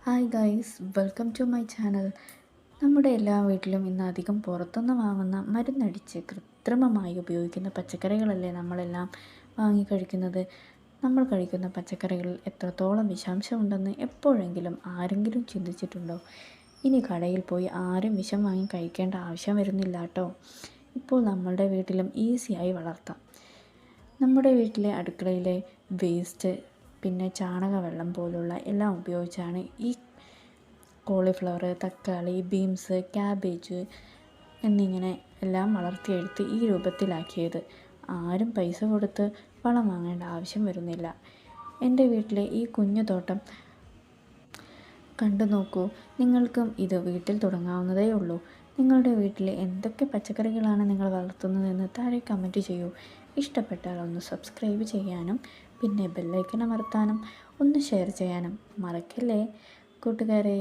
Hi guys, welcome to my channel. നമ്മുടെ എല്ലാ വീട്ടിലും ഇന്ന് അധികം പുറത്തുനിന്ന് വാങ്ങുന്ന മരുന്നടിച്ച് കൃത്രിമമായി ഉപയോഗിക്കുന്ന പച്ചക്കറികളല്ലേ നമ്മളെല്ലാം വാങ്ങി കഴിക്കുന്നത്. നമ്മൾ കഴിക്കുന്ന പച്ചക്കറികളിൽ എത്രത്തോളം വിഷാംശമുണ്ടെന്ന് എപ്പോഴെങ്കിലും ആരെങ്കിലും ചിന്തിച്ചിട്ടുണ്ടോ? ഇനി കടയിൽ പോയി ആരും വിഷം വാങ്ങി കഴിക്കേണ്ട ആവശ്യം വരുന്നില്ല കേട്ടോ. ഇപ്പോൾ നമ്മളുടെ വീട്ടിലും ഈസിയായി വളർത്താം. നമ്മുടെ വീട്ടിലെ അടുക്കളയിലെ വേസ്റ്റ്, പിന്നെ ചാണകവെള്ളം പോലുള്ള എല്ലാം ഉപയോഗിച്ചാണ് ഈ കോളിഫ്ലവർ, തക്കാളി, ബീൻസ്, ക്യാബേജ് എന്നിങ്ങനെ എല്ലാം വളർത്തിയെടുത്ത് ഈ രൂപത്തിലാക്കിയത്. ആരും പൈസ കൊടുത്ത് വളം വാങ്ങേണ്ട ആവശ്യം വരുന്നില്ല. എൻ്റെ വീട്ടിലെ ഈ കുഞ്ഞു തോട്ടം കണ്ടു നോക്കൂ. നിങ്ങൾക്കും ഇത് വീട്ടിൽ തുടങ്ങാവുന്നതേ ഉള്ളൂ. നിങ്ങളുടെ വീട്ടിൽ എന്തൊക്കെ പച്ചക്കറികളാണ് നിങ്ങൾ വളർത്തുന്നതെന്ന് താഴെ കമൻറ്റ് ചെയ്യൂ. ഇഷ്ടപ്പെട്ടാൽ ഒന്ന് സബ്സ്ക്രൈബ് ചെയ്യാനും പിന്നെ ബെല്ലൈക്കൺ അമർത്താനും ഒന്ന് ഷെയർ ചെയ്യാനും മറക്കല്ലേ കൂട്ടുകാരെ.